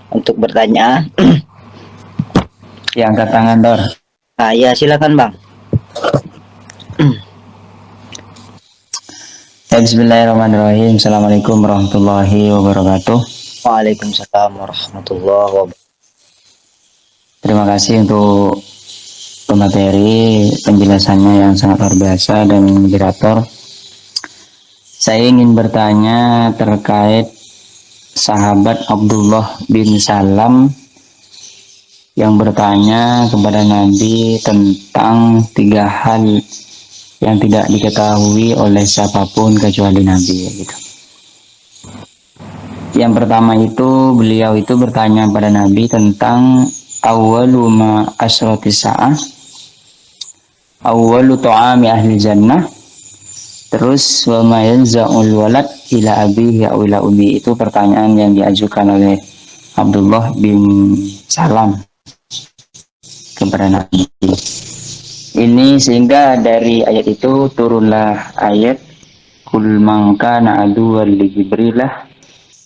untuk bertanya. Yang angkat tangan, Dor. Ya silakan Bang. Bismillahirrahmanirrahim. Assalamualaikum warahmatullahi wabarakatuh. Waalaikumsalam warahmatullahi wabarakatuh. Terima kasih untuk pemateri penjelasannya yang sangat luar biasa dan inspirator. Saya ingin bertanya terkait sahabat Abdullah bin Salam yang bertanya kepada Nabi tentang 3 hal yang tidak diketahui oleh siapapun kecuali Nabi, gitu. Yang pertama itu, beliau itu bertanya pada Nabi tentang awwalu ma asratis sa'ah, awwalu ta'ami ahli jannah, terus wa ma yanza'ul walad ila abihi aw ila ummi. Itu pertanyaan yang diajukan oleh Abdullah bin Salam kepada Nabi. Ini sehingga dari ayat itu turunlah ayat kul man kana aduwwan li jibrilah,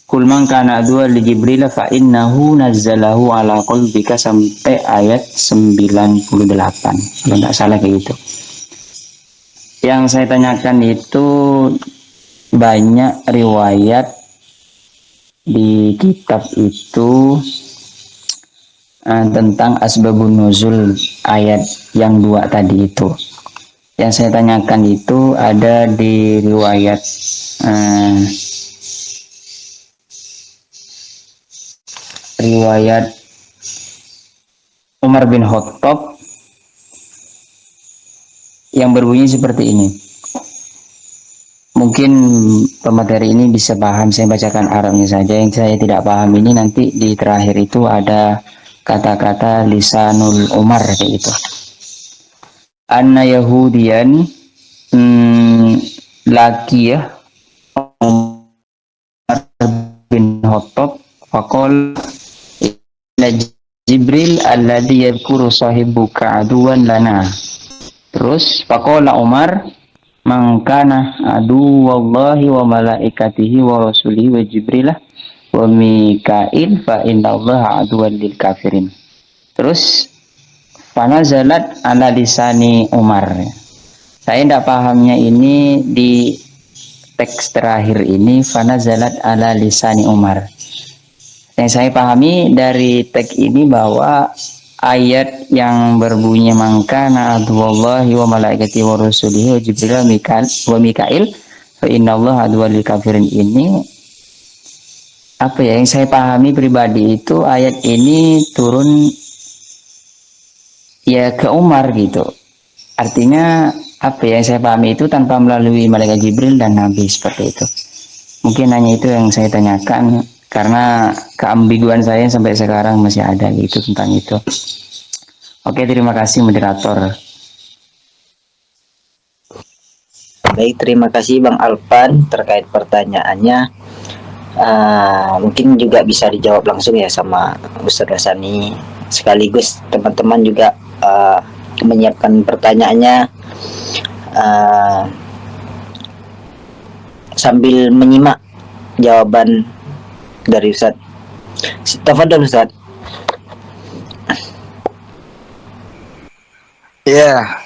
kul man kana aduwwan li jibrilah fa innahu nazzalahu ala qalbika, sampai ayat 98 kalau tidak salah kayak gitu. Yang saya tanyakan itu banyak riwayat di kitab itu tentang asbabun nuzul ayat yang 2 tadi itu. Yang saya tanyakan itu ada di riwayat riwayat Umar bin Khattab yang berbunyi seperti ini. Mungkin pemateri ini bisa paham, saya bacakan Arabnya saja. Yang saya tidak paham ini nanti di terakhir itu ada kata-kata lisanul Umar kayak gitu. Anna Yahudian laki ya Umar bin Khattab faqala ila Jibril alladhi yadhkuru sahibuka aduwan lana. Terus faqala Umar man kana aduwallahi wa malaikatihi wa rasulihi wa jibrilah wa Mikail fa innallaha aduwwan lil kafirin. Terus fanazalat ala lisani Umar. Saya tidak pahamnya ini di teks terakhir ini, fanazalat ala lisani Umar. Yang saya pahami dari teks ini bahwa ayat yang berbunyi mangkana aduwallahi wa malaikatihi wa rasulihi wa jibril wa Mikail fa innallaha aduwwan lil kafirin ini, apa ya, yang saya pahami pribadi itu ayat ini turun ya ke Umar gitu. Artinya apa ya, yang saya pahami itu tanpa melalui malaikat Jibril dan Nabi, seperti itu. Mungkin hanya itu yang saya tanyakan karena keambiguan saya sampai sekarang masih ada gitu tentang itu. Oke, terima kasih moderator. Baik, terima kasih Bang Alpan terkait pertanyaannya. Mungkin juga bisa dijawab langsung ya sama Ustaz Hasani, sekaligus teman-teman juga menyiapkan pertanyaannya sambil menyimak jawaban dari Ustaz. Tafadhol Ustaz. Ya,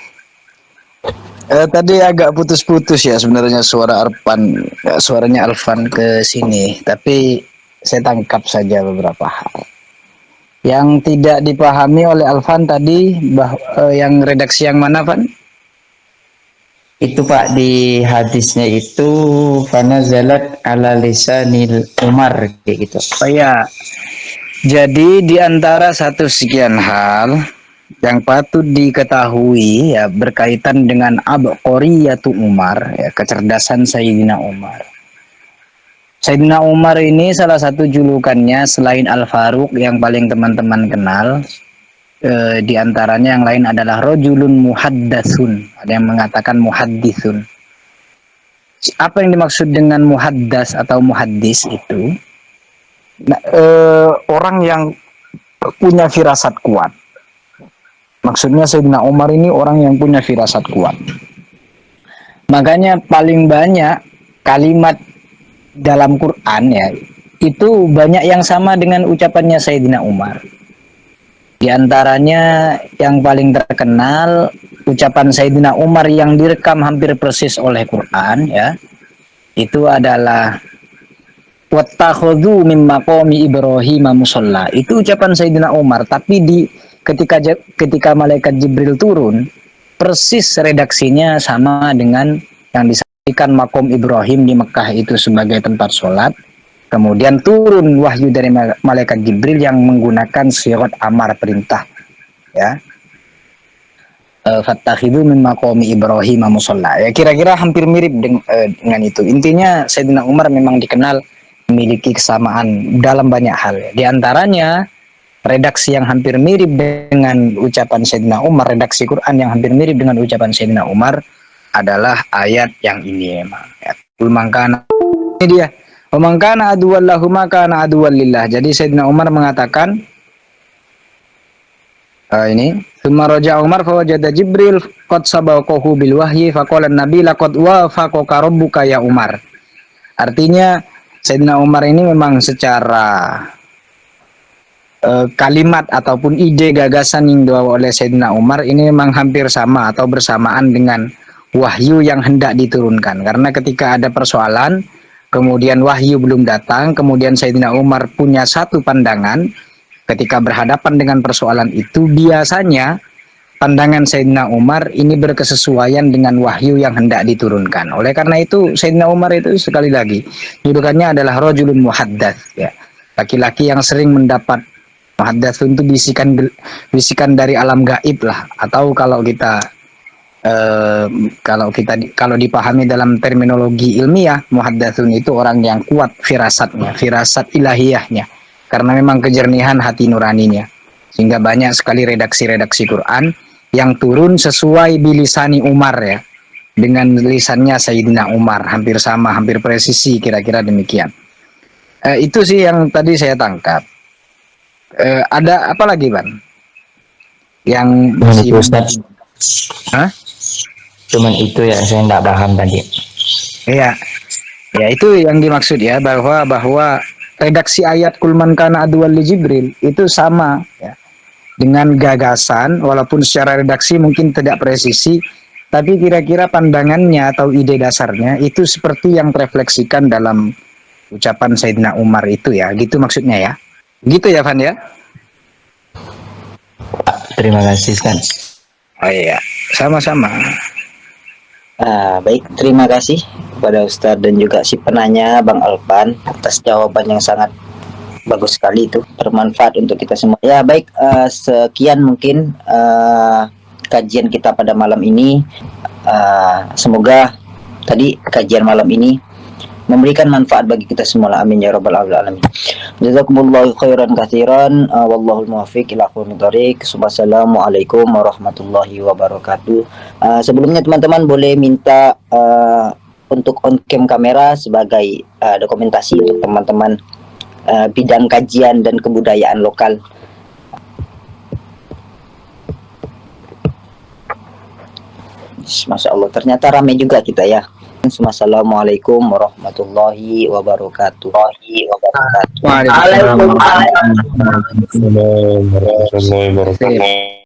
tadi agak putus-putus ya sebenarnya suara Arfan, suaranya Alfan ke sini. Tapi saya tangkap saja beberapa hal. Yang tidak dipahami oleh Alvan tadi, yang redaksi yang mana, Van? Itu Pak, di hadisnya itu fanazalat ala lisanil Umar kayak gitu. Oh ya, jadi di antara satu sekian hal yang patut diketahui ya berkaitan dengan abqariyatu Umar, ya, kecerdasan Sayyidina Umar. Sayyidina Umar ini salah satu julukannya selain Al-Faruq yang paling teman-teman kenal, di antaranya yang lain adalah rojulun muhaddatsun. Ada yang mengatakan muhaddisun. Apa yang dimaksud dengan muhaddas atau muhaddis itu? Nah, orang yang punya firasat kuat. Maksudnya Sayyidina Umar ini orang yang punya firasat kuat. Makanya paling banyak kalimat dalam Quran ya itu banyak yang sama dengan ucapannya Sayyidina Umar. Di antaranya yang paling terkenal ucapan Sayyidina Umar yang direkam hampir persis oleh Quran ya. Itu adalah wattakhadhu min maqami Ibrahim musalla. Itu ucapan Sayyidina Umar, tapi ketika malaikat Jibril turun, persis redaksinya sama dengan yang disampaikan makom Ibrahim di Mekah itu sebagai tempat sholat. Kemudian turun wahyu dari malaikat Jibril yang menggunakan sirat amar, perintah, ya. Fattakhidhu min maqami Ibrahim musalla. Ya kira-kira hampir mirip dengan itu. Intinya Sayyidina Umar memang dikenal memiliki kesamaan dalam banyak hal. Di antaranya redaksi yang hampir mirip dengan ucapan Sayyidina Umar, redaksi Quran yang hampir mirip dengan ucapan Sayyidina Umar adalah ayat yang ini memang. Ya. Ini dia. Wa man kana aduwwan lahu ma kana aduwwan lillah. Jadi Sayyidina Umar mengatakan ini thumma raja Umar fa wajada Jibril qad sabaqahu bil wahyi faqala an-nabi laqad wafaqaka rabbuka ya Umar. Artinya Sayyidina Umar ini memang secara kalimat ataupun ide gagasan yang dibawa oleh Sayyidina Umar ini memang hampir sama atau bersamaan dengan wahyu yang hendak diturunkan. Karena ketika ada persoalan kemudian wahyu belum datang, kemudian Sayyidina Umar punya satu pandangan ketika berhadapan dengan persoalan itu, biasanya pandangan Sayyidina Umar ini berkesesuaian dengan wahyu yang hendak diturunkan. Oleh karena itu Sayyidina Umar itu sekali lagi julukannya adalah rajulun muhaddats, ya. Laki-laki yang sering mendapat muhaddats itu bisikan dari alam gaib lah, atau kalau dipahami dalam terminologi ilmiah, muhaddatsun itu orang yang kuat firasatnya, firasat ilahiyahnya, karena memang kejernihan hati nuraninya, sehingga banyak sekali redaksi-redaksi Quran yang turun sesuai bilisani Umar, ya, dengan lisannya Sayyidina Umar, hampir sama, hampir presisi, kira-kira demikian. Itu sih yang tadi saya tangkap. Ada apa lagi, Bang? Yang masih Hah? Cuman itu ya, saya tidak paham tadi. Iya, ya itu yang dimaksud ya, bahwa redaksi ayat kulman kana aduwal li Jibril itu sama ya, dengan gagasan, walaupun secara redaksi mungkin tidak presisi, tapi kira-kira pandangannya atau ide dasarnya itu seperti yang terefleksikan dalam ucapan Sayyidina Umar itu ya, gitu maksudnya ya. Gitu ya, Van ya? Terima kasih, Ustaz. Oh iya, sama-sama. Baik, terima kasih kepada Ustadz dan juga si penanya Bang Alvan atas jawaban yang sangat bagus sekali, itu bermanfaat untuk kita semua. Ya baik, sekian mungkin kajian kita pada malam ini. Semoga tadi kajian malam ini memberikan manfaat bagi kita semua. Amin ya rabbal alamin. Jazakumullahu khairan katsiran, wallahul muwaffiq ila aqwamit thoriq. Wassalamualaikum warahmatullahi wabarakatuh. Sebelumnya teman-teman boleh minta untuk on cam kamera sebagai dokumentasi untuk teman-teman bidang kajian dan kebudayaan lokal. Masya Allah, ternyata ramai juga kita ya. Assalamualaikum warahmatullahi wabarakatuh. Waalaikumsalam warahmatullahi wabarakatuh.